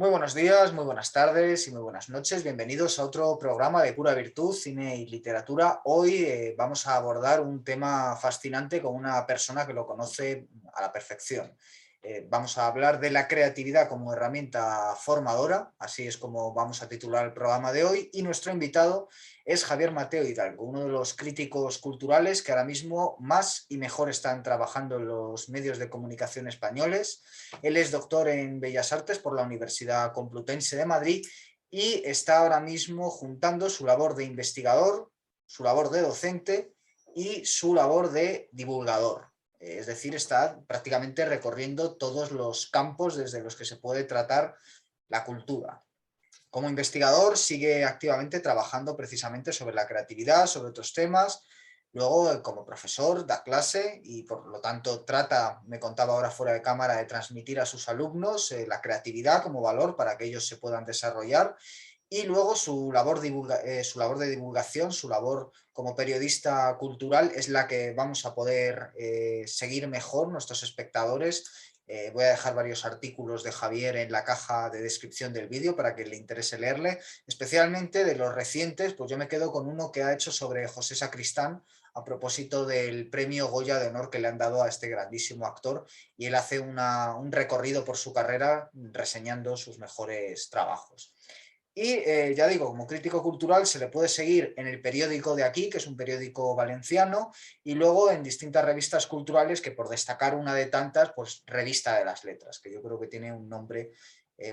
Muy buenos días, muy buenas tardes y muy buenas noches. Bienvenidos a otro programa de Pura Virtud, Cine y Literatura. Hoy vamos a abordar un tema fascinante con una persona que lo conoce a la perfección. Vamos a hablar de la creatividad como herramienta formadora, así es como vamos a titular el programa de hoy, y nuestro invitado es Javier Mateo Hidalgo, uno de los críticos culturales que ahora mismo más y mejor están trabajando en los medios de comunicación españoles. Él es doctor en Bellas Artes por la Universidad Complutense de Madrid y está ahora mismo juntando su labor de investigador, su labor de docente y su labor de divulgador. Es decir, está prácticamente recorriendo todos los campos desde los que se puede tratar la cultura. Como investigador sigue activamente trabajando precisamente sobre la creatividad, sobre otros temas. Luego, como profesor, da clase y por lo tanto trata, me contaba ahora fuera de cámara, de transmitir a sus alumnos la creatividad como valor para que ellos se puedan desarrollar. Y luego su labor de divulgación, su labor como periodista cultural es la que vamos a poder seguir mejor nuestros espectadores. Voy a dejar varios artículos de Javier en la caja de descripción del vídeo para que le interese leerle. Especialmente de los recientes, pues yo me quedo con uno que ha hecho sobre José Sacristán a propósito del premio Goya de honor que le han dado a este grandísimo actor, y él hace un recorrido por su carrera reseñando sus mejores trabajos. Y ya digo, como crítico cultural se le puede seguir en el periódico de aquí, que es un periódico valenciano, y luego en distintas revistas culturales, que por destacar una de tantas, pues Revista de las Letras, que yo creo que tiene un nombre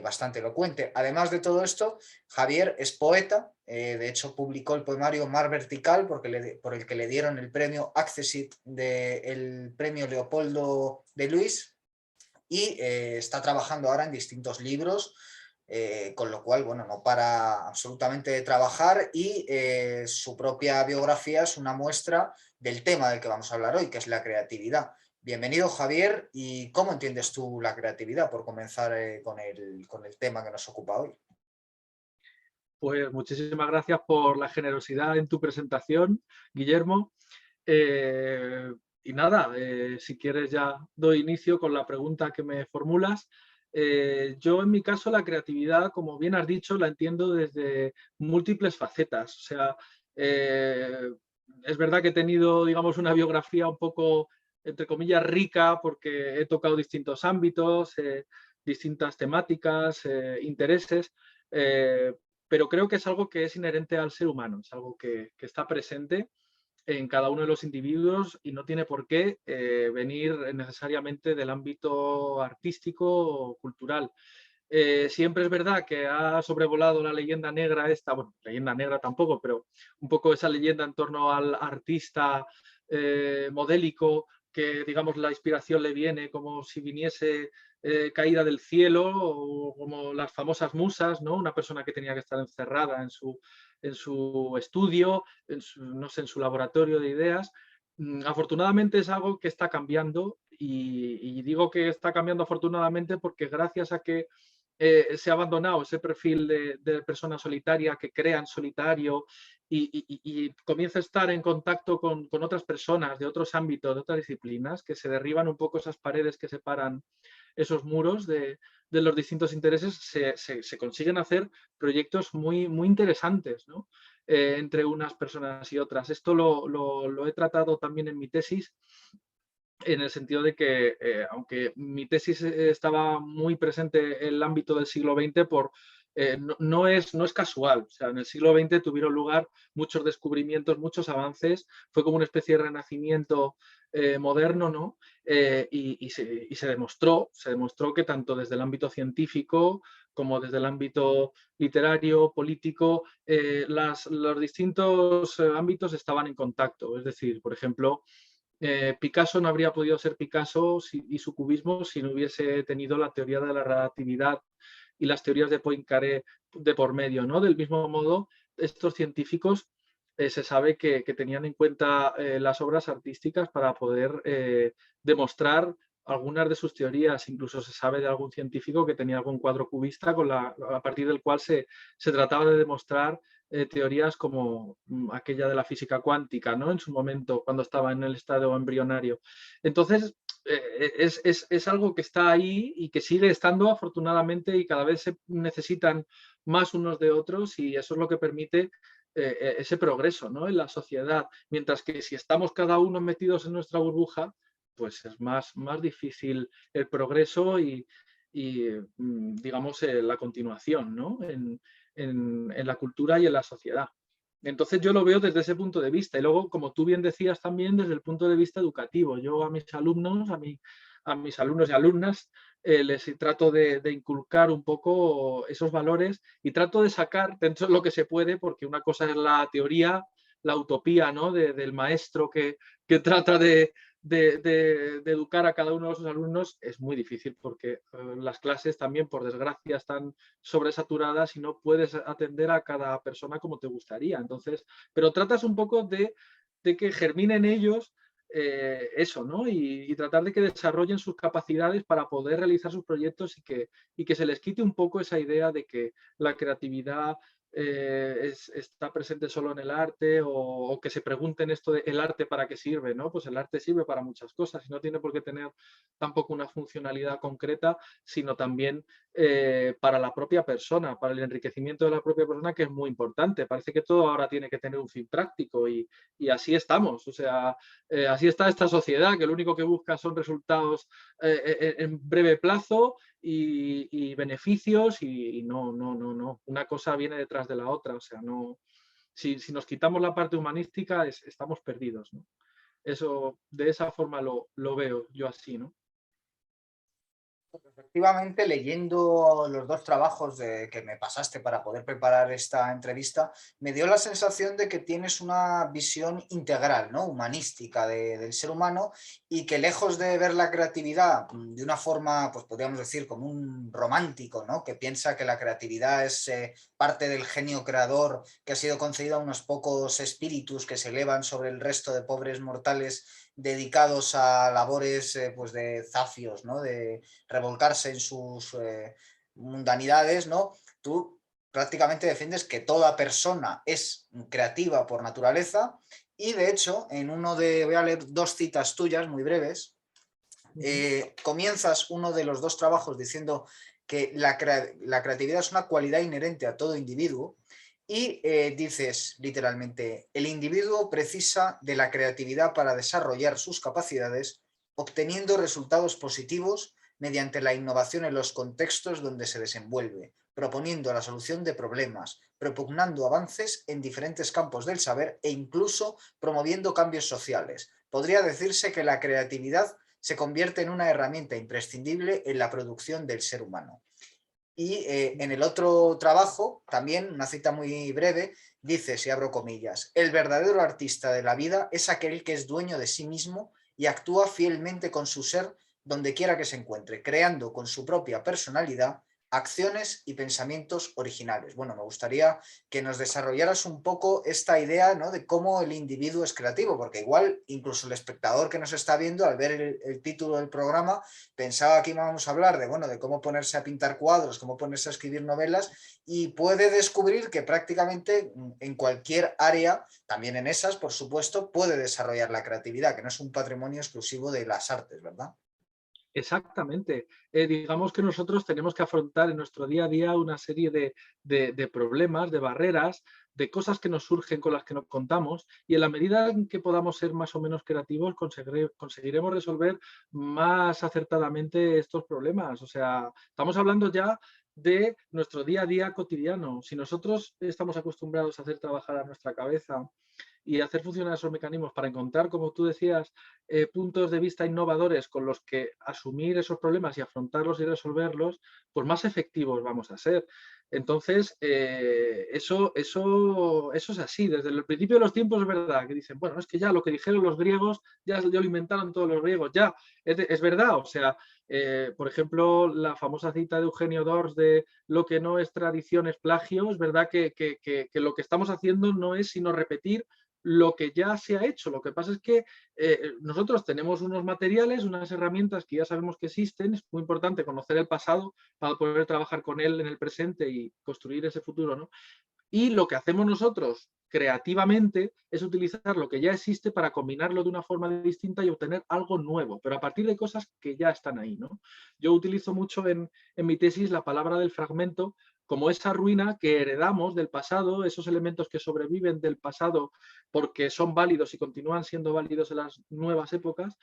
bastante elocuente. Además de todo esto, Javier es poeta, de hecho publicó el poemario Mar Vertical, por el que le dieron el premio Accessit del premio Leopoldo de Luis, y está trabajando ahora en distintos libros, con lo cual, bueno, no para absolutamente de trabajar, y su propia biografía es una muestra del tema del que vamos a hablar hoy, que es la creatividad. Bienvenido, Javier, y ¿cómo entiendes tú la creatividad? Por comenzar con el tema que nos ocupa hoy. Pues muchísimas gracias por la generosidad en tu presentación, Guillermo. Eh, y nada, si quieres ya doy inicio con la pregunta que me formulas. Yo en mi caso la creatividad, como bien has dicho, la entiendo desde múltiples facetas. O sea, es verdad que he tenido, digamos, una biografía un poco, entre comillas, rica porque he tocado distintos ámbitos, distintas temáticas, intereses. Eh, pero creo que es algo que es inherente al ser humano, es algo que está presente en cada uno de los individuos y no tiene por qué venir necesariamente del ámbito artístico o cultural. Siempre es verdad que ha sobrevolado la leyenda negra esta, bueno, leyenda negra tampoco, pero un poco esa leyenda en torno al artista modélico, que digamos la inspiración le viene como si viniese caída del cielo, o como las famosas musas, ¿no? Una persona que tenía que estar encerrada en su estudio, no sé, en su laboratorio de ideas. Afortunadamente es algo que está cambiando, y digo que está cambiando afortunadamente porque gracias a que se ha abandonado ese perfil de persona solitaria que crea en solitario y comienza a estar en contacto con otras personas de otros ámbitos, de otras disciplinas, que se derriban un poco esas paredes que separan esos muros de los distintos intereses, se consiguen hacer proyectos muy, muy interesantes, ¿no? Entre unas personas y otras. Esto lo he tratado también en mi tesis, en el sentido de que, aunque mi tesis estaba muy presente en el ámbito del siglo XX, no es casual. O sea, en el siglo XX tuvieron lugar muchos descubrimientos, muchos avances, fue como una especie de renacimiento moderno, ¿no? Se demostró que tanto desde el ámbito científico como desde el ámbito literario, político, los distintos ámbitos estaban en contacto. Es decir, por ejemplo, Picasso no habría podido ser Picasso y su cubismo si no hubiese tenido la teoría de la relatividad y las teorías de Poincaré de por medio, ¿no? Del mismo modo, estos científicos se sabe que tenían en cuenta las obras artísticas para poder demostrar algunas de sus teorías. Incluso se sabe de algún científico que tenía algún cuadro cubista a partir del cual se trataba de demostrar teorías como aquella de la física cuántica, ¿no? En su momento, cuando estaba en el estado embrionario. Entonces, es algo que está ahí y que sigue estando afortunadamente, y cada vez se necesitan más unos de otros, y eso es lo que permite ese progreso, ¿no?, en la sociedad. Mientras que si estamos cada uno metidos en nuestra burbuja, pues es más difícil el progreso y digamos, la continuación, ¿no?, en la cultura y en la sociedad. Entonces yo lo veo desde ese punto de vista, y luego, como tú bien decías, también desde el punto de vista educativo. Yo a mis alumnos, a mis alumnos y alumnas, les trato de inculcar un poco esos valores, y trato de sacar dentro de lo que se puede, porque una cosa es la teoría, la utopía, ¿no?, del maestro que trata de educar a cada uno de sus alumnos. Es muy difícil porque las clases también, por desgracia, están sobresaturadas y no puedes atender a cada persona como te gustaría. Entonces, pero tratas un poco de que germine en ellos eso, ¿no? Y tratar de que desarrollen sus capacidades para poder realizar sus proyectos, y que se les quite un poco esa idea de que la creatividad está presente solo en el arte, o que se pregunten esto de el arte para qué sirve, ¿no? Pues el arte sirve para muchas cosas y no tiene por qué tener tampoco una funcionalidad concreta, sino también para la propia persona, para el enriquecimiento de la propia persona, que es muy importante. Parece que todo ahora tiene que tener un fin práctico, y así estamos. O sea, así está esta sociedad, que lo único que busca son resultados en breve plazo y beneficios, y no, no, no, no. Una cosa viene detrás de la otra. O sea, no, si nos quitamos la parte humanística, estamos perdidos, ¿no? Eso, de esa forma lo veo yo así, ¿no? Efectivamente, leyendo los dos trabajos que me pasaste para poder preparar esta entrevista, me dio la sensación de que tienes una visión integral, ¿no?, humanística del ser humano, y que lejos de ver la creatividad de una forma, pues podríamos decir, como un romántico, ¿no?, que piensa que la creatividad es parte del genio creador que ha sido concedido a unos pocos espíritus que se elevan sobre el resto de pobres mortales dedicados a labores pues de zafios, ¿no?, de revolcarse en sus mundanidades, ¿no? Tú prácticamente defiendes que toda persona es creativa por naturaleza, y de hecho, voy a leer dos citas tuyas muy breves. Comienzas uno de los dos trabajos diciendo que la creatividad es una cualidad inherente a todo individuo, y dices literalmente: el individuo precisa de la creatividad para desarrollar sus capacidades, obteniendo resultados positivos mediante la innovación en los contextos donde se desenvuelve, proponiendo la solución de problemas, propugnando avances en diferentes campos del saber e incluso promoviendo cambios sociales. Podría decirse que la creatividad se convierte en una herramienta imprescindible en la producción del ser humano. Y en el otro trabajo, también una cita muy breve, dice, si abro comillas: el verdadero artista de la vida es aquel que es dueño de sí mismo y actúa fielmente con su ser donde quiera que se encuentre, creando con su propia personalidad acciones y pensamientos originales. Bueno, me gustaría que nos desarrollaras un poco esta idea, ¿no?, de cómo el individuo es creativo, porque igual incluso el espectador que nos está viendo, al ver el título del programa, pensaba que íbamos a hablar de, bueno, de cómo ponerse a pintar cuadros, cómo ponerse a escribir novelas, y puede descubrir que prácticamente en cualquier área, también en esas, por supuesto, puede desarrollar la creatividad, que no es un patrimonio exclusivo de las artes, ¿verdad? Exactamente. Digamos que nosotros tenemos que afrontar en nuestro día a día una serie de problemas, de barreras, de cosas que nos surgen, con las que nos contamos, y en la medida en que podamos ser más o menos creativos, conseguiremos resolver más acertadamente estos problemas. O sea, estamos hablando ya de nuestro día a día cotidiano. Si nosotros estamos acostumbrados a hacer trabajar a nuestra cabeza y hacer funcionar esos mecanismos para encontrar, como tú decías, puntos de vista innovadores con los que asumir esos problemas y afrontarlos y resolverlos, pues más efectivos vamos a ser. Entonces, eso es así. Desde el principio de los tiempos es verdad que dicen, bueno, es que ya lo que dijeron los griegos, ya lo inventaron todos los griegos, ya, es verdad. O sea, por ejemplo, la famosa cita de Eugenio d'Ors de lo que no es tradición es plagio. Es verdad que lo que estamos haciendo no es sino repetir lo que ya se ha hecho. Lo que pasa es que nosotros tenemos unos materiales, unas herramientas que ya sabemos que existen. Es muy importante conocer el pasado para poder trabajar con él en el presente y construir ese futuro, ¿no? Y lo que hacemos nosotros creativamente es utilizar lo que ya existe para combinarlo de una forma distinta y obtener algo nuevo, pero a partir de cosas que ya están ahí, ¿no? Yo utilizo mucho en mi tesis la palabra del fragmento como esa ruina que heredamos del pasado, esos elementos que sobreviven del pasado porque son válidos y continúan siendo válidos en las nuevas épocas,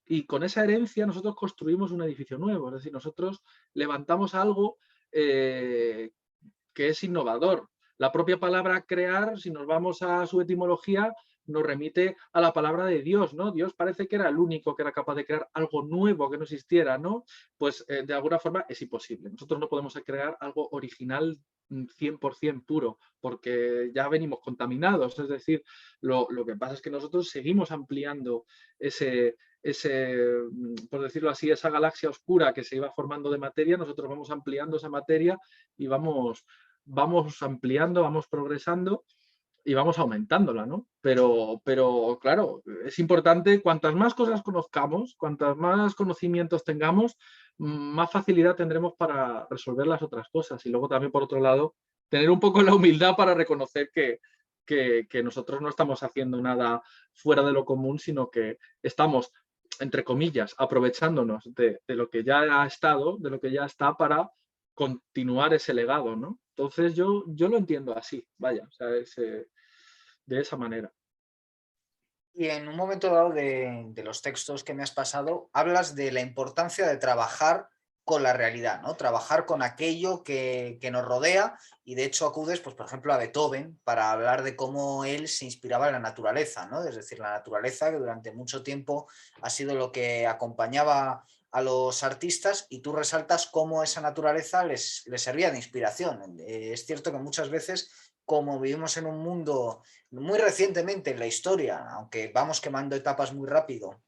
y con esa herencia nosotros construimos un edificio nuevo, es decir, nosotros levantamos algo eh, que es innovador. La propia palabra crear, si nos vamos a su etimología, nos remite a la palabra de Dios, ¿no? Dios parece que era el único que era capaz de crear algo nuevo que no existiera, ¿no? Pues de alguna forma es imposible. Nosotros no podemos crear algo original 100% puro, porque ya venimos contaminados. Es decir, lo que pasa es que nosotros seguimos ampliando por decirlo así, esa galaxia oscura que se iba formando de materia, nosotros vamos ampliando esa materia y vamos ampliando, vamos progresando y vamos aumentándola, ¿no? Pero claro, es importante, cuantas más cosas conozcamos, cuantas más conocimientos tengamos, más facilidad tendremos para resolver las otras cosas. Y luego también, por otro lado, tener un poco la humildad para reconocer que nosotros no estamos haciendo nada fuera de lo común, sino que estamos, entre comillas, aprovechándonos de lo que ya ha estado, de lo que ya está para continuar ese legado, ¿no? Entonces yo lo entiendo así, vaya, o sea, de esa manera. Y en un momento dado de los textos que me has pasado, hablas de la importancia de trabajar con la realidad, ¿no? Trabajar con aquello que nos rodea, y de hecho acudes, pues, por ejemplo, a Beethoven para hablar de cómo él se inspiraba en la naturaleza, ¿no? Es decir, la naturaleza que durante mucho tiempo ha sido lo que acompañaba a los artistas, y tú resaltas cómo esa naturaleza les servía de inspiración. Es cierto que muchas veces, como vivimos en un mundo muy recientemente en la historia, aunque vamos quemando etapas muy rápido,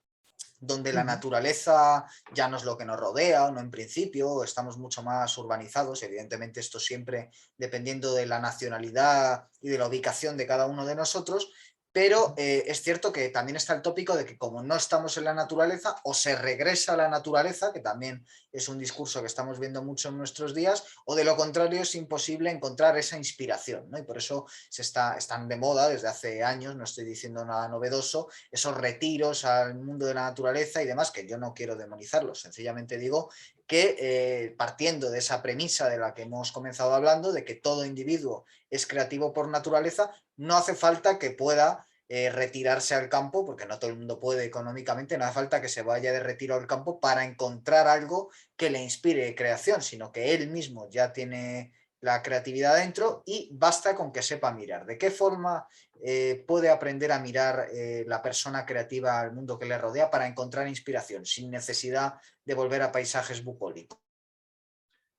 donde la naturaleza ya no es lo que nos rodea, o no en principio, estamos mucho más urbanizados, evidentemente esto siempre dependiendo de la nacionalidad y de la ubicación de cada uno de nosotros, pero es cierto que también está el tópico de que como no estamos en la naturaleza, o se regresa a la naturaleza, que también es un discurso que estamos viendo mucho en nuestros días, o de lo contrario es imposible encontrar esa inspiración, ¿no? Y por eso están de moda desde hace años, no estoy diciendo nada novedoso, esos retiros al mundo de la naturaleza y demás, que yo no quiero demonizarlos, sencillamente digo que partiendo de esa premisa de la que hemos comenzado hablando, de que todo individuo es creativo por naturaleza, no hace falta que pueda retirarse al campo, porque no todo el mundo puede económicamente, no hace falta que se vaya de retiro al campo para encontrar algo que le inspire creación, sino que él mismo ya tiene la creatividad dentro y basta con que sepa mirar. ¿De qué forma puede aprender a mirar la persona creativa al mundo que le rodea para encontrar inspiración sin necesidad de volver a paisajes bucólicos?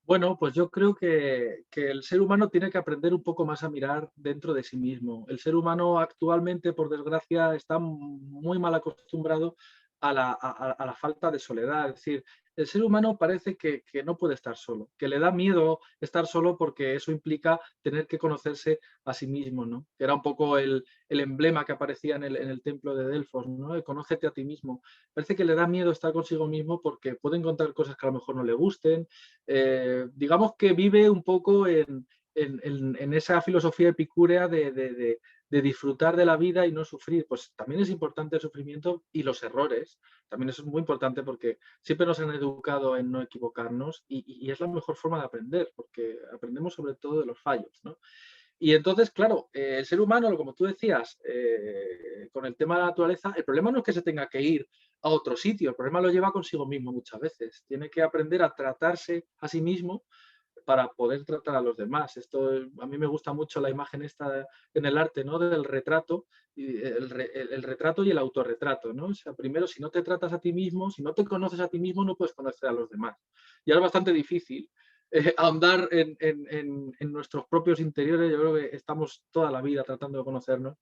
Bueno, pues yo creo que el ser humano tiene que aprender un poco más a mirar dentro de sí mismo. El ser humano actualmente, por desgracia, está muy mal acostumbrado a la falta de soledad. Es decir, el ser humano parece que no puede estar solo, que le da miedo estar solo porque eso implica tener que conocerse a sí mismo, ¿no? Que era un poco el emblema que aparecía en el templo de Delfos, ¿no? De conócete a ti mismo. Parece que le da miedo estar consigo mismo porque puede encontrar cosas que a lo mejor no le gusten, digamos que vive un poco en esa filosofía epicúrea de disfrutar de la vida y no sufrir. Pues también es importante el sufrimiento y los errores. También es muy importante porque siempre nos han educado en no equivocarnos y es la mejor forma de aprender, porque aprendemos sobre todo de los fallos, ¿no? Y entonces, claro, el ser humano, como tú decías, con el tema de la naturaleza, el problema no es que se tenga que ir a otro sitio, el problema lo lleva consigo mismo muchas veces. Tiene que aprender a tratarse a sí mismo para poder tratar a los demás. Esto, a mí me gusta mucho la imagen esta en el arte, ¿no? Del retrato, el retrato y el autorretrato, ¿no? O sea, primero, si no te tratas a ti mismo, si no te conoces a ti mismo, no puedes conocer a los demás. Y ahora es bastante difícil ahondar en nuestros propios interiores. Yo creo que estamos toda la vida tratando de conocernos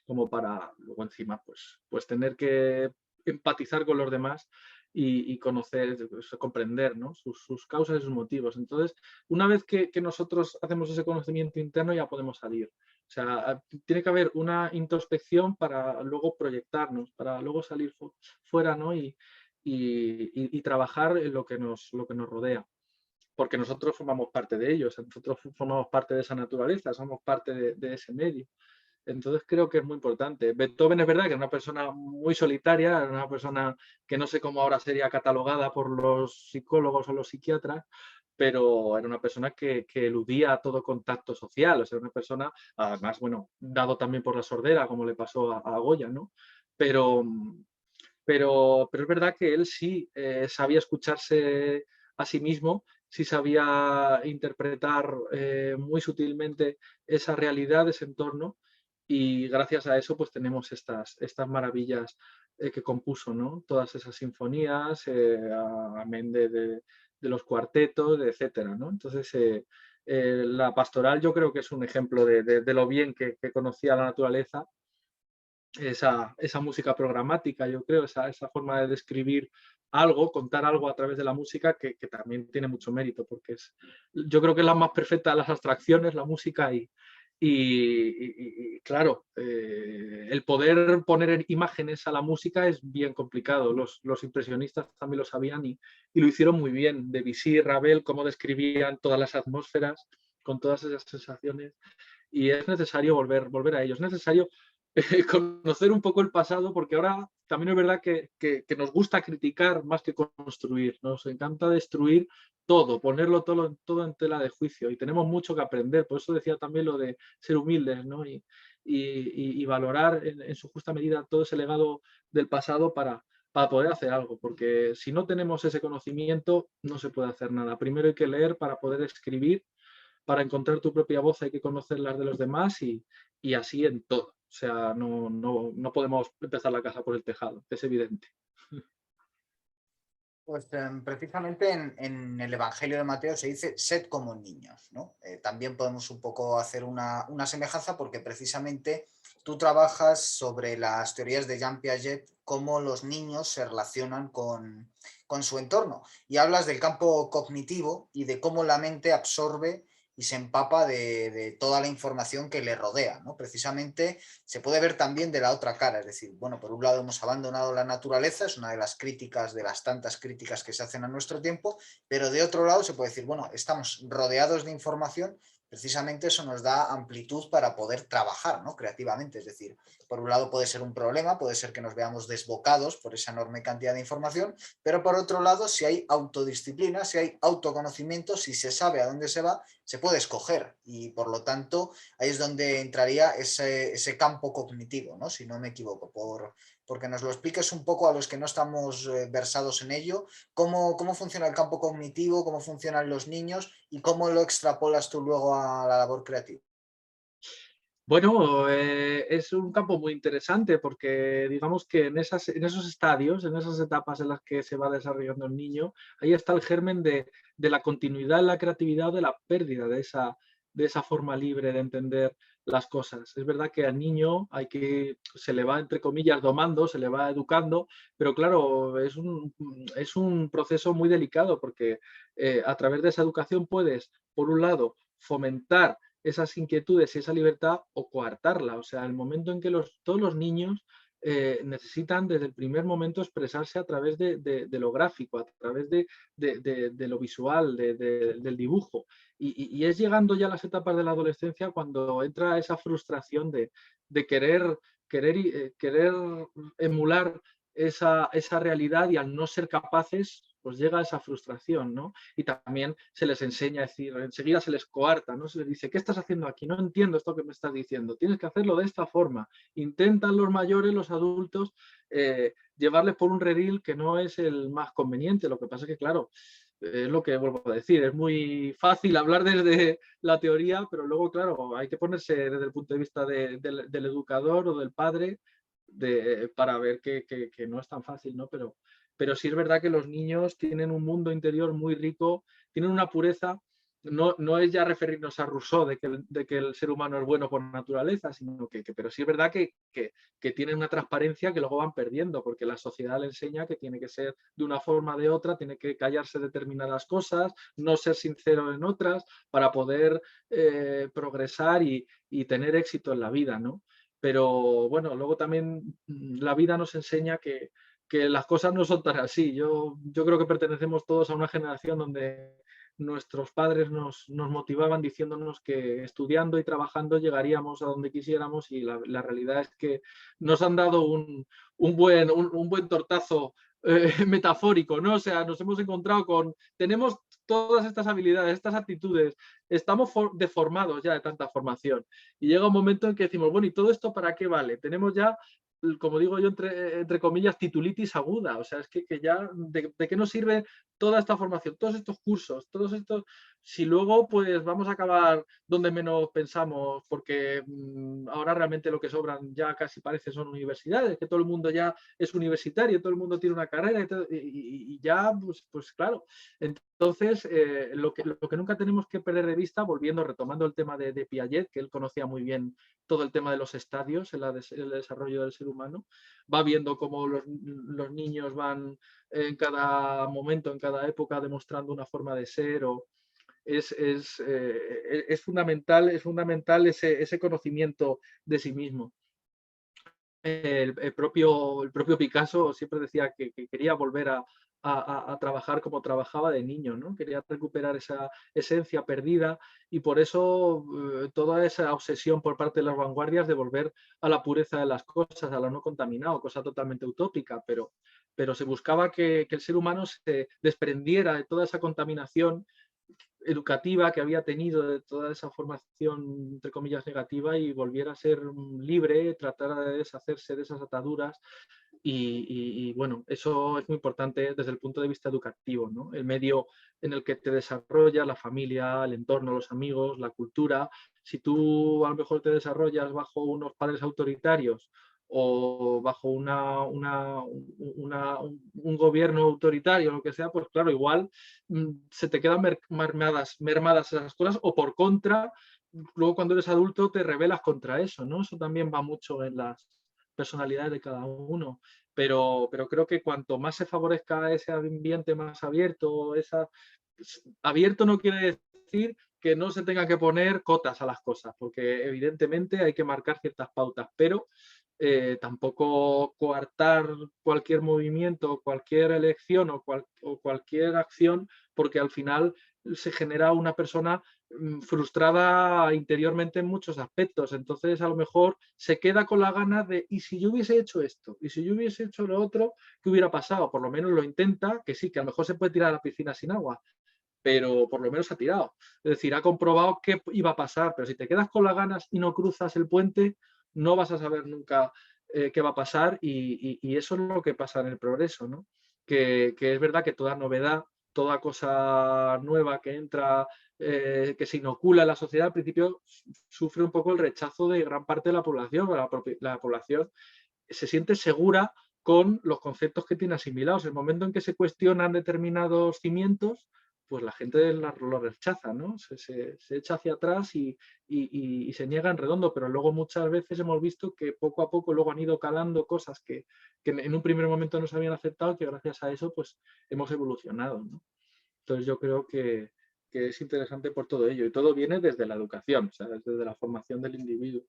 como para luego encima pues tener que empatizar con los demás y conocer, comprender, ¿no? sus causas y sus motivos. Entonces, una vez que nosotros hacemos ese conocimiento interno ya podemos salir. O sea, tiene que haber una introspección para luego proyectarnos, para luego salir fuera, ¿no? Y trabajar en lo que nos rodea, porque nosotros formamos parte de ellos, nosotros formamos parte de esa naturaleza, somos parte de ese medio. Entonces creo que es muy importante. Beethoven es verdad que era una persona muy solitaria, era una persona que no sé cómo ahora sería catalogada por los psicólogos o los psiquiatras, pero era una persona que eludía todo contacto social, o sea, una persona, además, bueno, dado también por la sordera, como le pasó a Goya, ¿no? Pero, pero es verdad que él sí sabía escucharse a sí mismo, sí sabía interpretar muy sutilmente esa realidad, ese entorno, y gracias a eso pues tenemos estas maravillas que compuso, ¿no? Todas esas sinfonías, amén de los cuartetos, etcétera, ¿no? Entonces, la pastoral yo creo que es un ejemplo de lo bien que conocía la naturaleza, esa música programática, yo creo, esa forma de describir algo, contar algo a través de la música que también tiene mucho mérito, porque yo creo que es la más perfecta de las abstracciones, la música, y claro, el poder poner imágenes a la música es bien complicado. Los impresionistas también lo sabían y lo hicieron muy bien. Debussy, Ravel, cómo describían todas las atmósferas con todas esas sensaciones, y es necesario volver a ello. Es necesario conocer un poco el pasado, porque ahora también es verdad que nos gusta criticar más que construir. Nos encanta destruir todo, ponerlo todo en tela de juicio, y tenemos mucho que aprender. Por eso decía también lo de ser humildes, ¿no? Y valorar en su justa medida todo ese legado del pasado para poder hacer algo, porque si no tenemos ese conocimiento no se puede hacer nada. Primero hay que leer para poder escribir, para encontrar tu propia voz hay que conocer las de los demás, y así en todo. O sea, no podemos empezar la casa por el tejado, es evidente. Pues precisamente en el Evangelio de Mateo se dice sed como niños, ¿no? También podemos un poco hacer una semejanza, porque precisamente tú trabajas sobre las teorías de Jean Piaget, cómo los niños se relacionan con su entorno, y hablas del campo cognitivo y de cómo la mente absorbe y se empapa de toda la información que le rodea, ¿no? Precisamente se puede ver también de la otra cara, es decir, bueno, por un lado hemos abandonado la naturaleza, es una de las críticas, de las tantas críticas que se hacen a nuestro tiempo, pero de otro lado se puede decir, bueno, estamos rodeados de información, precisamente eso nos da amplitud para poder trabajar, ¿no? Creativamente, es decir, por un lado puede ser un problema, puede ser que nos veamos desbocados por esa enorme cantidad de información, pero por otro lado, si hay autodisciplina, si hay autoconocimiento, si se sabe a dónde se va, se puede escoger, y por lo tanto ahí es donde entraría ese campo cognitivo, ¿no? Si no me equivoco, porque nos lo expliques un poco a los que no estamos versados en ello, cómo funciona el campo cognitivo, cómo funcionan los niños y cómo lo extrapolas tú luego a la labor creativa. Bueno, es un campo muy interesante, porque digamos que en esos estadios, en esas etapas en las que se va desarrollando el niño, ahí está el germen de la continuidad en la creatividad, de la pérdida de esa forma libre de entender las cosas. Es verdad que al niño se le va, entre comillas, domando, se le va educando, pero claro, es un proceso muy delicado, porque a través de esa educación puedes, por un lado, fomentar esas inquietudes y esa libertad, o coartarla. O sea, el momento en que todos los niños necesitan desde el primer momento expresarse a través de lo gráfico, a través de lo visual, del dibujo. Y es llegando ya a las etapas de la adolescencia cuando entra esa frustración de querer emular esa realidad, y al no ser capaces, pues llega esa frustración, ¿no? Y también se les enseña, es decir, enseguida se les coarta, ¿no? Se les dice, ¿qué estás haciendo aquí? No entiendo esto que me estás diciendo, tienes que hacerlo de esta forma. Intentan los mayores, los adultos, llevarles por un redil que no es el más conveniente. Lo que pasa es que, claro, es lo que vuelvo a decir, es muy fácil hablar desde la teoría, pero luego, claro, hay que ponerse desde el punto de vista del educador o del padre, para ver que no es tan fácil, ¿no? Pero sí es verdad que los niños tienen un mundo interior muy rico, tienen una pureza. No es ya referirnos a Rousseau de que el ser humano es bueno por naturaleza, sino pero sí es verdad que tienen una transparencia que luego van perdiendo, porque la sociedad le enseña que tiene que ser de una forma o de otra, tiene que callarse determinadas cosas, no ser sincero en otras, para poder progresar y tener éxito en la vida, ¿no? Pero bueno, luego también la vida nos enseña que las cosas no son tan así. Yo creo que pertenecemos todos a una generación nuestros padres nos motivaban diciéndonos que estudiando y trabajando llegaríamos a donde quisiéramos, y la realidad es que nos han dado un buen tortazo metafórico, ¿no? O sea, nos hemos encontrado tenemos todas estas habilidades, estas actitudes, estamos deformados ya de tanta formación, y llega un momento en que decimos, bueno, ¿y todo esto para qué vale? Tenemos ya, como digo yo, entre comillas, titulitis aguda. O sea, es que ya, ¿de qué nos sirve toda esta formación, todos estos cursos, todos estos, si luego pues vamos a acabar donde menos pensamos? Porque ahora realmente lo que sobran ya casi parece son universidades, que todo el mundo ya es universitario, todo el mundo tiene una carrera, y ya, pues claro. Entonces, lo que nunca tenemos que perder de vista, retomando el tema de Piaget, que él conocía muy bien todo el tema de los estadios en el desarrollo del ser humano, va viendo cómo los niños van en cada momento, en cada época, demostrando una forma de ser. Es fundamental ese conocimiento de sí mismo. El propio Picasso siempre decía que quería volver a trabajar como trabajaba de niño, ¿no? Quería recuperar esa esencia perdida, y por eso toda esa obsesión por parte de las vanguardias de volver a la pureza de las cosas, a lo no contaminado, cosa totalmente utópica, pero se buscaba que el ser humano se desprendiera de toda esa contaminación educativa que había tenido, de toda esa formación, entre comillas, negativa, y volviera a ser libre, tratara de deshacerse de esas ataduras. Y bueno, eso es muy importante desde el punto de vista educativo, ¿no? El medio en el que te desarrollas, la familia, el entorno, los amigos, la cultura. Si tú a lo mejor te desarrollas bajo unos padres autoritarios o bajo un gobierno autoritario, lo que sea, pues claro, igual se te quedan mermadas esas cosas, o por contra, luego cuando eres adulto te rebelas contra eso, ¿no? Eso también va mucho en las personalidades de cada uno, pero creo que cuanto más se favorezca ese ambiente más abierto, abierto no quiere decir que no se tenga que poner cotas a las cosas, porque evidentemente hay que marcar ciertas pautas, pero tampoco coartar cualquier movimiento, cualquier elección o cualquier acción, porque al final se genera una persona frustrada interiormente en muchos aspectos. Entonces a lo mejor se queda con la gana de, ¿y si yo hubiese hecho esto? ¿Y si yo hubiese hecho lo otro? ¿Qué hubiera pasado? Por lo menos lo intenta, que sí, que a lo mejor se puede tirar a la piscina sin agua, pero por lo menos ha tirado. Es decir, ha comprobado qué iba a pasar, pero si te quedas con las ganas y no cruzas el puente, no vas a saber nunca qué va a pasar, y eso es lo que pasa en el progreso, ¿no? Que es verdad que toda novedad, toda cosa nueva que entra, que se inocula en la sociedad, al principio sufre un poco el rechazo de gran parte de la población. La población se siente segura con los conceptos que tiene asimilados. El momento en que se cuestionan determinados cimientos, pues la gente lo rechaza, ¿no? Se echa hacia atrás y se niega en redondo, pero luego muchas veces hemos visto que poco a poco luego han ido calando cosas que en un primer momento no se habían aceptado, que gracias a eso pues hemos evolucionado, ¿no? Entonces yo creo que es interesante por todo ello, y todo viene desde la educación, o sea, desde la formación del individuo.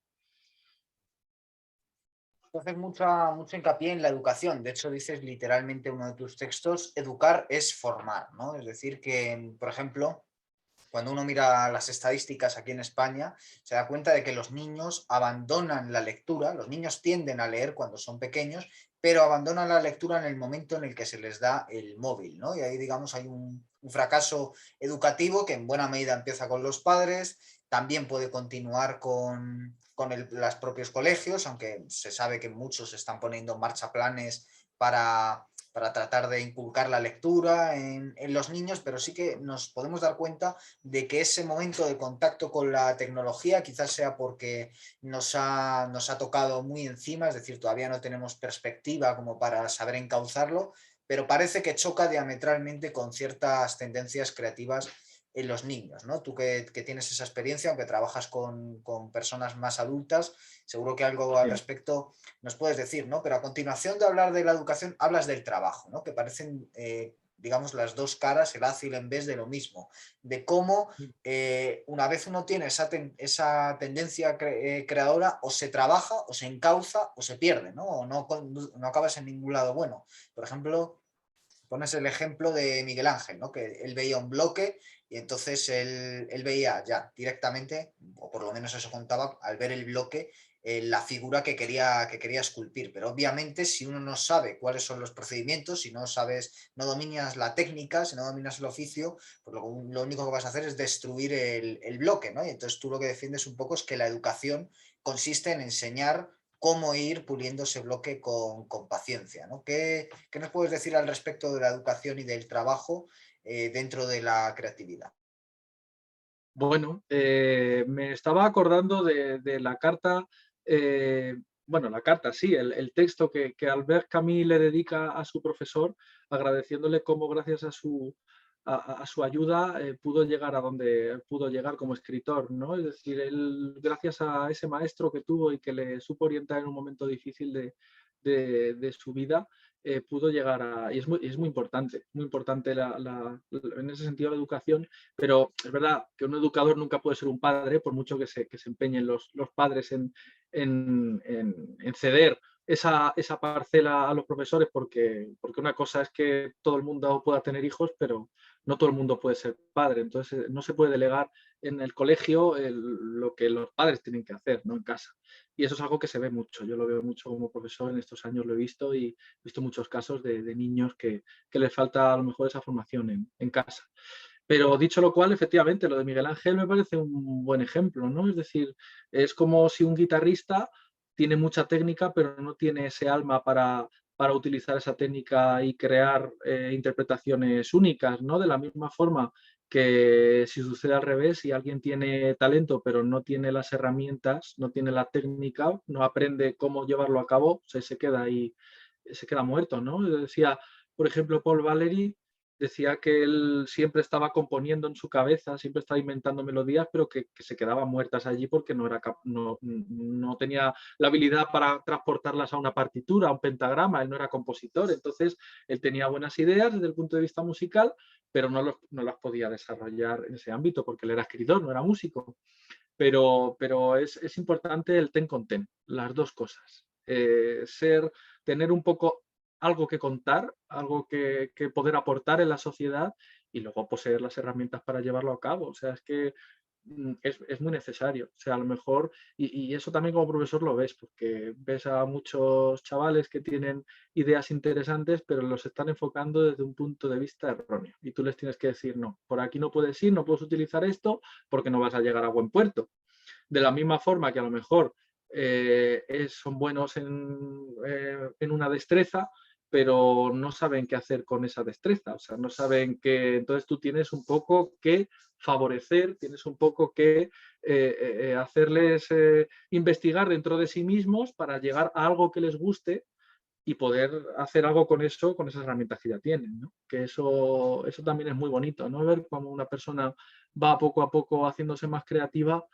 Haces mucho hincapié en la educación. De hecho, dices literalmente en uno de tus textos, educar es formar, ¿no? Es decir, que, por ejemplo, cuando uno mira las estadísticas aquí en España, se da cuenta de que los niños abandonan la lectura, los niños tienden a leer cuando son pequeños, pero abandonan la lectura en el momento en el que se les da el móvil, ¿no? Y ahí, digamos, hay un fracaso educativo que en buena medida empieza con los padres, también puede continuar con los propios colegios, aunque se sabe que muchos están poniendo en marcha planes para tratar de inculcar la lectura en los niños, pero sí que nos podemos dar cuenta de que ese momento de contacto con la tecnología quizás sea porque nos ha tocado muy encima, es decir, todavía no tenemos perspectiva como para saber encauzarlo, pero parece que choca diametralmente con ciertas tendencias creativas en los niños, ¿no? Tú que tienes esa experiencia, aunque trabajas con personas más adultas, seguro que algo al respecto nos puedes decir, ¿no? Pero a continuación de hablar de la educación, hablas del trabajo, ¿no? Que parecen, digamos, las dos caras, el haz y el en vez de lo mismo, de cómo una vez uno tiene esa tendencia creadora, o se trabaja, o se encauza, o se pierde, ¿no? O no acabas en ningún lado bueno. Por ejemplo, pones el ejemplo de Miguel Ángel, ¿no? Que él veía un bloque y entonces él veía ya directamente, o por lo menos eso contaba, al ver el bloque, la figura que quería esculpir. Pero obviamente si uno no sabe cuáles son los procedimientos, si no sabes, no dominas la técnica, si no dominas el oficio, pues lo único que vas a hacer es destruir el bloque, ¿no? Y entonces tú lo que defiendes un poco es que la educación consiste en enseñar cómo ir puliendo ese bloque con paciencia, ¿no? ¿Qué nos puedes decir al respecto de la educación y del trabajo dentro de la creatividad? Bueno, me estaba acordando de la carta, bueno, la carta, sí, el texto que Albert Camus le dedica a su profesor, agradeciéndole cómo gracias a a su ayuda pudo llegar a donde pudo llegar como escritor, ¿no? Es decir, él, gracias a ese maestro que tuvo y que le supo orientar en un momento difícil de su vida, pudo llegar a... Y es muy importante en ese sentido la educación, pero es verdad que un educador nunca puede ser un padre, por mucho que se empeñen los padres en ceder esa parcela a los profesores, porque una cosa es que todo el mundo pueda tener hijos, pero no todo el mundo puede ser padre. Entonces, no se puede delegar en el colegio lo que los padres tienen que hacer, ¿no? En casa. Y eso es algo que se ve mucho. Yo lo veo mucho como profesor, en estos años lo he visto y he visto muchos casos de niños que les falta a lo mejor esa formación en casa. Pero dicho lo cual, efectivamente, lo de Miguel Ángel me parece un buen ejemplo, ¿no? Es decir, es como si un guitarrista tiene mucha técnica, pero no tiene ese alma para utilizar esa técnica y crear interpretaciones únicas, ¿no? De la misma forma que si sucede al revés, si alguien tiene talento, pero no tiene las herramientas, no tiene la técnica, no aprende cómo llevarlo a cabo, se queda ahí, se queda muerto, ¿no? Decía, por ejemplo, Paul Valéry decía que él siempre estaba componiendo en su cabeza, siempre estaba inventando melodías, pero que se quedaban muertas allí porque no tenía la habilidad para transportarlas a una partitura, a un pentagrama, él no era compositor, entonces él tenía buenas ideas desde el punto de vista musical, pero no las podía desarrollar en ese ámbito porque él era escritor, no era músico. Pero es importante el ten con ten, las dos cosas. Tener un poco algo que contar, algo que poder aportar en la sociedad y luego poseer las herramientas para llevarlo a cabo. O sea, es que es muy necesario. O sea, a lo mejor, y eso también como profesor lo ves, porque ves a muchos chavales que tienen ideas interesantes, pero los están enfocando desde un punto de vista erróneo. Y tú les tienes que decir, no, por aquí no puedes ir, no puedes utilizar esto porque no vas a llegar a buen puerto. De la misma forma que a lo mejor son buenos en una destreza, pero no saben qué hacer con esa destreza, o sea, no saben que entonces tú tienes un poco que favorecer, tienes un poco que hacerles investigar dentro de sí mismos para llegar a algo que les guste y poder hacer algo con eso, con esas herramientas que ya tienen, ¿no? Que eso también es muy bonito, ¿no? Ver cómo una persona va poco a poco haciéndose más creativa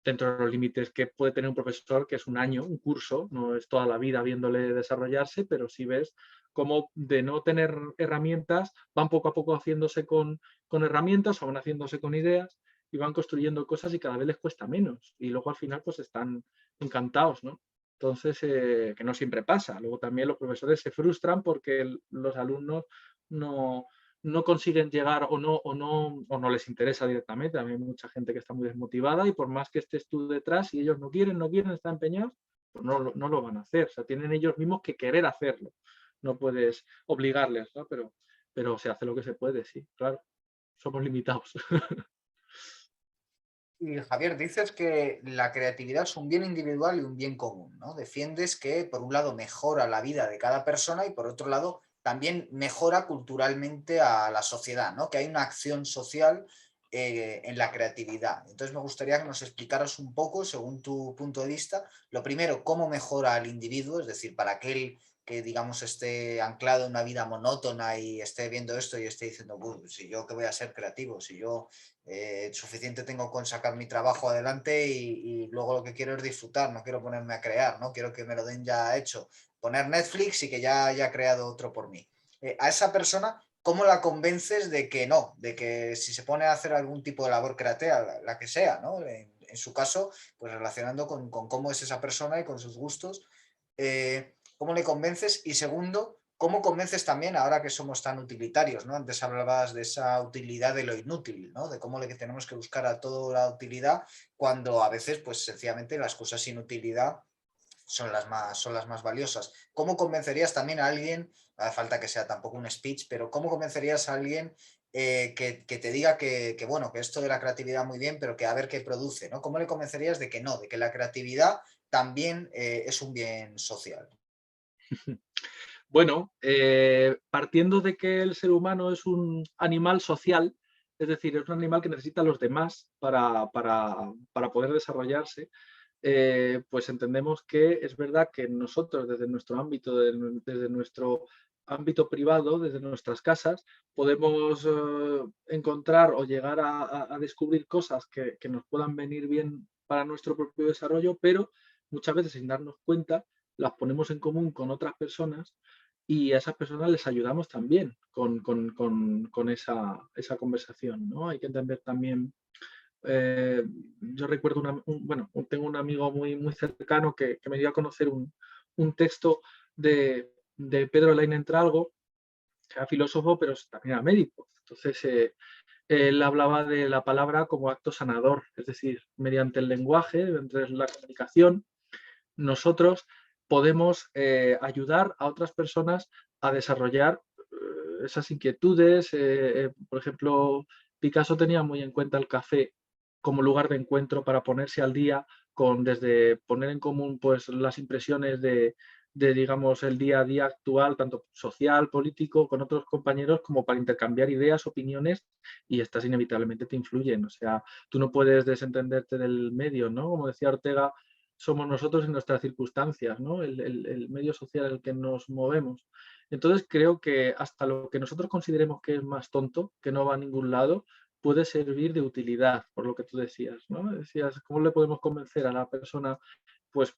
dentro de los límites que puede tener un profesor, que es un año, un curso, no es toda la vida viéndole desarrollarse, pero sí ves cómo de no tener herramientas van poco a poco haciéndose con herramientas o van haciéndose con ideas y van construyendo cosas y cada vez les cuesta menos. Y luego al final pues están encantados, ¿no? Entonces, que no siempre pasa. Luego también los profesores se frustran porque los alumnos no, no consiguen llegar o no les interesa directamente. A mí hay mucha gente que está muy desmotivada y por más que estés tú detrás, y ellos no quieren, están empeñados, pues no lo van a hacer. O sea, tienen ellos mismos que querer hacerlo. No puedes obligarles, ¿no? Pero se hace lo que se puede, sí, claro. Somos limitados. Y Javier, dices que la creatividad es un bien individual y un bien común, ¿no? Defiendes que por un lado mejora la vida de cada persona y por otro lado también mejora culturalmente a la sociedad, ¿no? Que hay una acción social en la creatividad. Entonces me gustaría que nos explicaras un poco, según tu punto de vista, lo primero, cómo mejora al individuo, es decir, para aquel que digamos esté anclado en una vida monótona y esté viendo esto y esté diciendo, si yo que voy a ser creativo, si yo suficiente tengo con sacar mi trabajo adelante y luego lo que quiero es disfrutar, no quiero ponerme a crear, no quiero que me lo den ya hecho, poner Netflix y que ya haya creado otro por mí. A esa persona, ¿cómo la convences de que no? De que si se pone a hacer algún tipo de labor creativa, la que sea, ¿no? En su caso, pues relacionando con cómo es esa persona y con sus gustos, ¿cómo le convences? Y segundo, ¿Cómo convences también, ahora que somos tan utilitarios, ¿no? Antes hablabas de esa utilidad de lo inútil, ¿no? De cómo le tenemos que buscar a toda la utilidad, cuando a veces, pues sencillamente las cosas sin utilidad son las más valiosas. ¿Cómo convencerías también a alguien, no hace falta que sea tampoco un speech, pero cómo convencerías a alguien que te diga bueno, que esto de la creatividad muy bien, pero que a ver qué produce, ¿no? ¿Cómo le convencerías de que no, de que la creatividad también es un bien social? Bueno, partiendo de que el ser humano es un animal social, es decir, es un animal que necesita a los demás para poder desarrollarse, pues entendemos que es verdad que nosotros desde nuestro ámbito, desde nuestro ámbito privado, desde nuestras casas, podemos encontrar o llegar a descubrir cosas que nos puedan venir bien para nuestro propio desarrollo, pero muchas veces sin darnos cuenta las ponemos en común con otras personas y a esas personas les ayudamos también con esa conversación, ¿no? Hay que entender también yo recuerdo, bueno, tengo un amigo muy cercano que me dio a conocer un texto de Pedro Lain Entralgo, que era filósofo, pero también era médico. Entonces, él hablaba de la palabra como acto sanador, es decir, mediante el lenguaje, mediante la comunicación, nosotros podemos ayudar a otras personas a desarrollar esas inquietudes. Por ejemplo, Picasso tenía muy en cuenta el café como lugar de encuentro para ponerse al día con desde poner en común pues las impresiones digamos el día a día actual, tanto social, político, con otros compañeros, como para intercambiar ideas, opiniones, y estas inevitablemente te influyen. O sea, tú no puedes desentenderte del medio, ¿no? Como decía Ortega, somos nosotros en nuestras circunstancias, ¿no? El medio social en el que nos movemos. Entonces creo que hasta lo que nosotros consideremos que es más tonto, que no va a ningún lado, puede servir de utilidad, por lo que tú decías, ¿no? Decías, ¿cómo le podemos convencer a la persona? Pues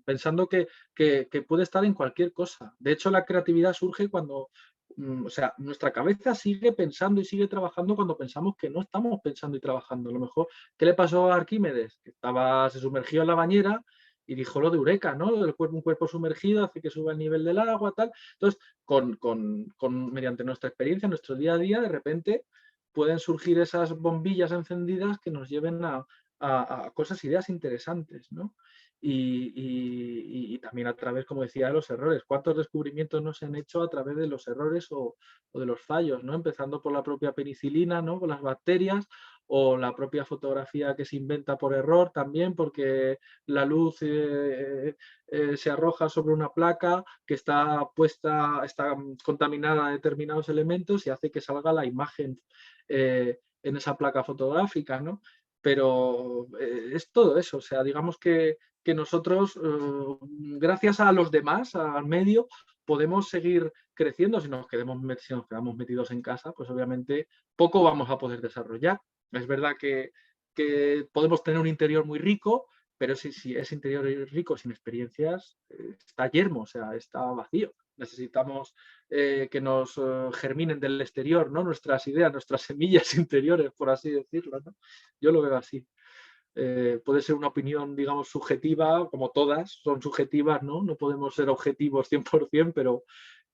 pensando que puede estar en cualquier cosa. De hecho, la creatividad surge cuando, o sea, nuestra cabeza sigue pensando y sigue trabajando cuando pensamos que no estamos pensando y trabajando. A lo mejor, ¿qué le pasó a Arquímedes? Que se sumergió en la bañera y dijo lo de Eureka, ¿no? Un cuerpo sumergido hace que suba el nivel del agua, tal. Entonces, mediante nuestra experiencia, nuestro día a día, de repente pueden surgir esas bombillas encendidas que nos lleven a cosas, ideas interesantes, ¿no? Y también a través, como decía, de los errores. ¿Cuántos descubrimientos no se han hecho a través de los errores o de los fallos, ¿no? Empezando por la propia penicilina, ¿no? Con las bacterias, o la propia fotografía que se inventa por error también, porque la luz se arroja sobre una placa que está contaminada a determinados elementos y hace que salga la imagen en esa placa fotográfica, ¿no? Pero es todo eso, o sea, digamos que nosotros, gracias a los demás, al medio, podemos seguir creciendo. Si nos quedamos metidos en casa, pues obviamente poco vamos a poder desarrollar. Es verdad que podemos tener un interior muy rico, pero si ese interior rico sin experiencias está yermo, o sea, está vacío. Necesitamos que nos germinen del exterior, ¿no? Nuestras ideas, nuestras semillas interiores, por así decirlo, ¿no? Yo lo veo así. Puede ser una opinión, digamos, subjetiva, como todas son subjetivas, ¿no? No podemos ser objetivos 100%,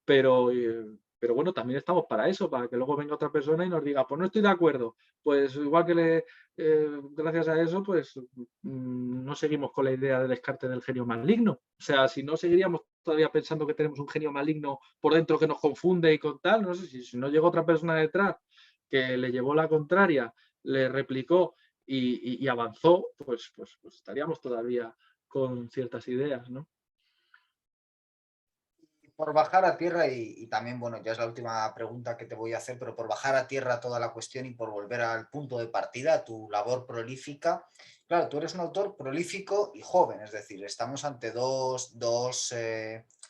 pero bueno, también estamos para eso, para que luego venga otra persona y nos diga, pues no estoy de acuerdo. Pues igual que gracias a eso, pues no seguimos con la idea de descarte del genio maligno. O sea, si no seguiríamos todavía pensando que tenemos un genio maligno por dentro que nos confunde y con tal, no sé, si no llega otra persona detrás que le llevó la contraria, le replicó y avanzó, pues estaríamos todavía con ciertas ideas, ¿no? Por bajar a tierra, y también, bueno, ya es la última pregunta que te voy a hacer, pero por bajar a tierra toda la cuestión y por volver al punto de partida, tu labor prolífica. Claro, tú eres un autor prolífico y joven, es decir, estamos ante dos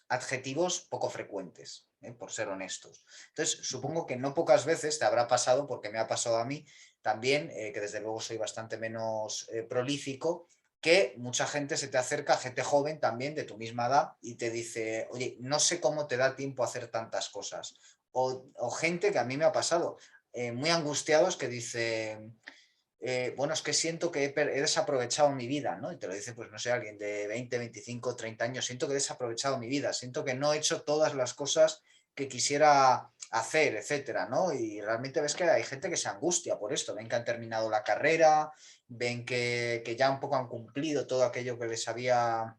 adjetivos poco frecuentes, por ser honestos. Entonces, supongo que no pocas veces te habrá pasado, porque me ha pasado a mí también, que desde luego soy bastante menos prolífico, que mucha gente se te acerca, gente joven también de tu misma edad, y te dice, oye, no sé cómo te da tiempo a hacer tantas cosas. O gente que a mí me ha pasado, muy angustiados, que dicen, bueno, es que siento que he desaprovechado mi vida, ¿no? Y te lo dice, pues no sé, alguien de 20, 25, 30 años, siento que he desaprovechado mi vida, siento que no he hecho todas las cosas que quisiera hacer, etcétera, ¿no? Y realmente ves que hay gente que se angustia por esto, ven que han terminado la carrera, ven que ya un poco han cumplido todo aquello que les había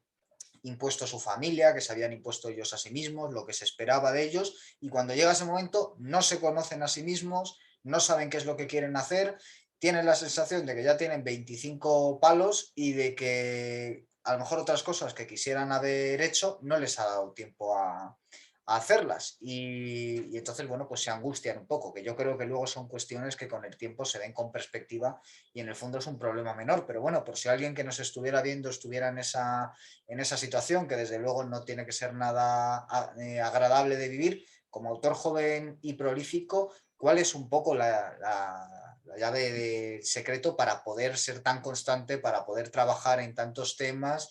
impuesto su familia, que se habían impuesto ellos a sí mismos, lo que se esperaba de ellos, y cuando llega ese momento no se conocen a sí mismos, no saben qué es lo que quieren hacer, tienen la sensación de que ya tienen 25 palos y de que a lo mejor otras cosas que quisieran haber hecho no les ha dado tiempo a hacerlas y entonces, bueno, pues se angustian un poco, que yo creo que luego son cuestiones que con el tiempo se ven con perspectiva y en el fondo es un problema menor, pero bueno, por si alguien que nos estuviera viendo estuviera en esa situación, que desde luego no tiene que ser nada agradable de vivir, como autor joven y prolífico, ¿cuál es un poco la llave de secreto para poder ser tan constante, para poder trabajar en tantos temas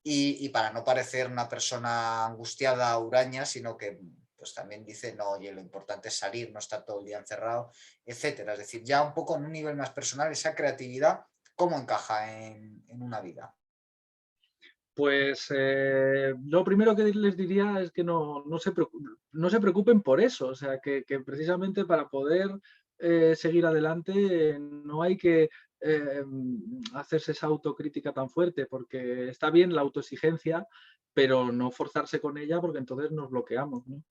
y para no parecer una persona angustiada, huraña, sino que pues también dice, no, oye, lo importante es salir, no estar todo el día encerrado, etcétera? Es decir, ya un poco en un nivel más personal, esa creatividad, ¿cómo encaja en una vida? Pues lo primero que les diría es que no se preocupen por eso, o sea, que precisamente para poder seguir adelante no hay que hacerse esa autocrítica tan fuerte, porque está bien la autoexigencia, pero no forzarse con ella porque entonces nos bloqueamos, ¿no?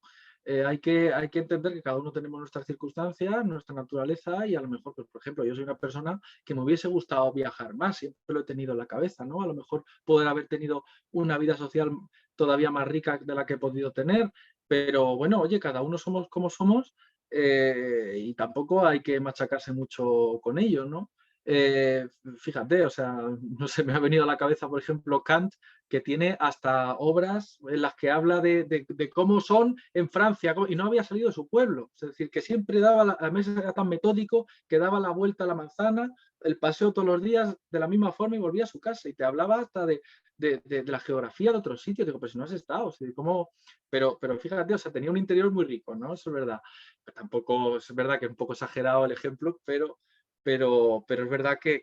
Hay que entender que cada uno tenemos nuestras circunstancias, nuestra naturaleza y a lo mejor, pues, por ejemplo, yo soy una persona que me hubiese gustado viajar más, siempre lo he tenido en la cabeza, ¿no? A lo mejor poder haber tenido una vida social todavía más rica de la que he podido tener, pero bueno, oye, cada uno somos como somos y tampoco hay que machacarse mucho con ello, ¿no? Eh, Fíjate, o sea, no sé, me ha venido a la cabeza, por ejemplo, Kant, que tiene hasta obras en las que habla de cómo son en Francia y no había salido de su pueblo. Es decir, que siempre daba la mesa era tan metódico que daba la vuelta a la manzana, el paseo todos los días de la misma forma y volvía a su casa. Y te hablaba hasta de la geografía de otros sitios. Digo, pero si no has estado, o sea, ¿cómo? Pero fíjate, o sea, tenía un interior muy rico, ¿no? Eso es verdad. Pero tampoco es verdad que es un poco exagerado el ejemplo, pero es verdad que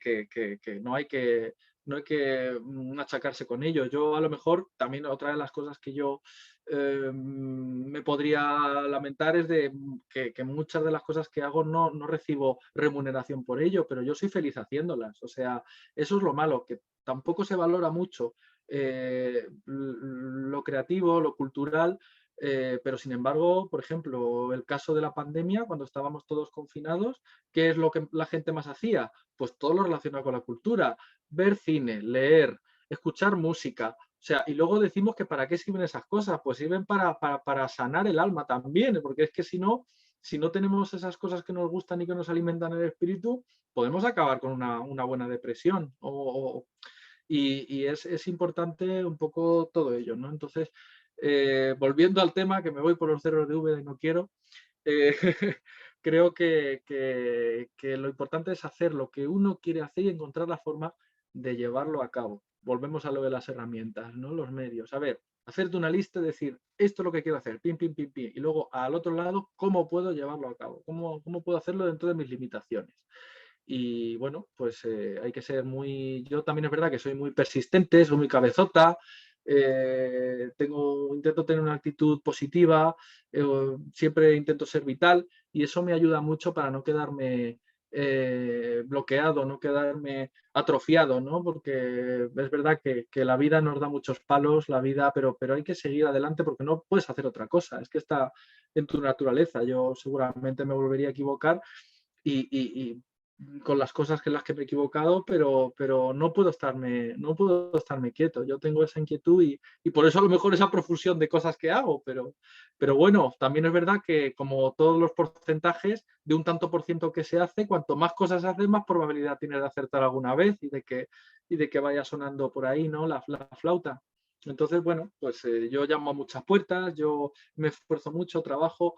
no hay que achacarse con ello. Yo a lo mejor también otra de las cosas que yo me podría lamentar es de que muchas de las cosas que hago no recibo remuneración por ello, pero yo soy feliz haciéndolas. O sea, eso es lo malo, que tampoco se valora mucho lo creativo, lo cultural, pero sin embargo, por ejemplo, el caso de la pandemia, cuando estábamos todos confinados, ¿qué es lo que la gente más hacía? Pues todo lo relacionado con la cultura, ver cine, leer, escuchar música. O sea, y luego decimos que para qué sirven esas cosas, pues sirven para sanar el alma también, porque es que si no tenemos esas cosas que nos gustan y que nos alimentan el espíritu, podemos acabar con una buena depresión. Y es importante un poco todo ello, ¿no? Entonces, volviendo al tema, que me voy por los cerros de Úbeda y no quiero, eh, creo que lo importante es hacer lo que uno quiere hacer y encontrar la forma de llevarlo a cabo. Volvemos a lo de las herramientas, ¿no? Los medios. A ver, hacerte una lista, decir, esto es lo que quiero hacer, pim, pim, pim, pim. Y luego al otro lado, ¿cómo puedo llevarlo a cabo? ¿Cómo puedo hacerlo dentro de mis limitaciones? Y bueno, pues hay que ser muy... Yo también es verdad que soy muy persistente, soy muy cabezota, intento tener una actitud positiva, siempre intento ser vital y eso me ayuda mucho para no quedarme bloqueado, no quedarme atrofiado, ¿no? Porque es verdad que la vida nos da muchos palos, la vida, pero hay que seguir adelante porque no puedes hacer otra cosa, es que está en tu naturaleza. Yo seguramente me volvería a equivocar y con las cosas en las que me he equivocado, pero no puedo estarme quieto. Yo tengo esa inquietud y por eso a lo mejor esa profusión de cosas que hago, pero bueno, también es verdad que como todos los porcentajes, de un tanto por ciento que se hace, cuanto más cosas haces, más probabilidad tienes de acertar alguna vez y de que vaya sonando por ahí, ¿no? La flauta. Entonces, bueno, pues yo llamo a muchas puertas, yo me esfuerzo mucho, trabajo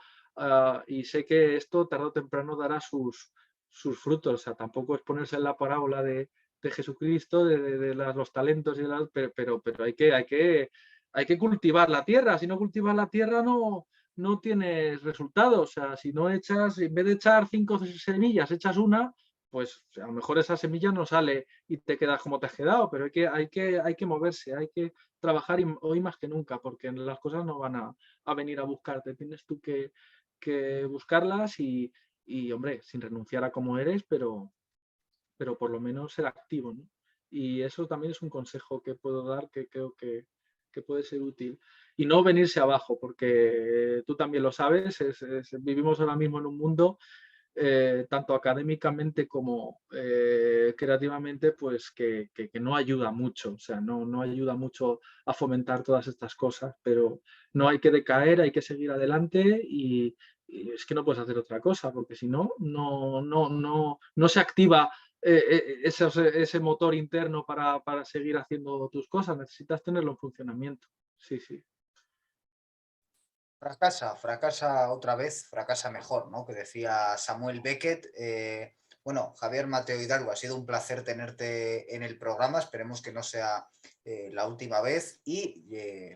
y sé que esto tarde o temprano dará sus frutos. O sea, tampoco es ponerse en la parábola de Jesucristo, los talentos y pero hay que cultivar la tierra. Si no cultivas la tierra, no tienes resultados. O sea, si no echas, en vez de echar 5 semillas, echas una, pues a lo mejor esa semilla no sale y te quedas como te has quedado, pero hay que moverse, hay que trabajar hoy más que nunca, porque las cosas no van a venir a buscarte, tienes tú que buscarlas y, hombre, sin renunciar a cómo eres, pero por lo menos ser activo, ¿no? Y eso también es un consejo que puedo dar que creo que puede ser útil. Y no venirse abajo, porque tú también lo sabes, vivimos ahora mismo en un mundo, tanto académicamente como creativamente, pues que no ayuda mucho, o sea, no ayuda mucho a fomentar todas estas cosas, pero no hay que decaer, hay que seguir adelante y es que no puedes hacer otra cosa, porque si no, no se activa ese motor interno para seguir haciendo tus cosas, necesitas tenerlo en funcionamiento. Sí, sí. Fracasa otra vez, fracasa mejor, ¿no? Que decía Samuel Beckett. Bueno, Javier Mateo Hidalgo, ha sido un placer tenerte en el programa, esperemos que no sea la última vez y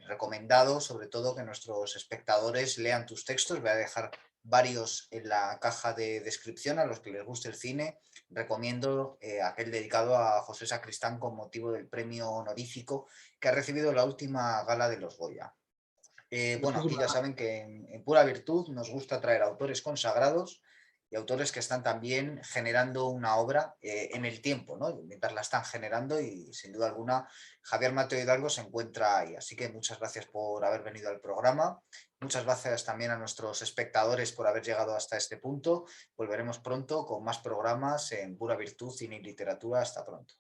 recomendado sobre todo que nuestros espectadores lean tus textos, voy a dejar varios en la caja de descripción a los que les guste el cine, recomiendo aquel dedicado a José Sacristán con motivo del premio honorífico que ha recibido la última gala de los Goya. Bueno, aquí Muchísimas ya saben que en Pura Virtud nos gusta traer autores consagrados y autores que están también generando una obra en el tiempo, ¿no? Mientras la están generando y sin duda alguna Javier Mateo Hidalgo se encuentra ahí. Así que muchas gracias por haber venido al programa. Muchas gracias también a nuestros espectadores por haber llegado hasta este punto. Volveremos pronto con más programas en Pura Virtud, Cine y Literatura. Hasta pronto.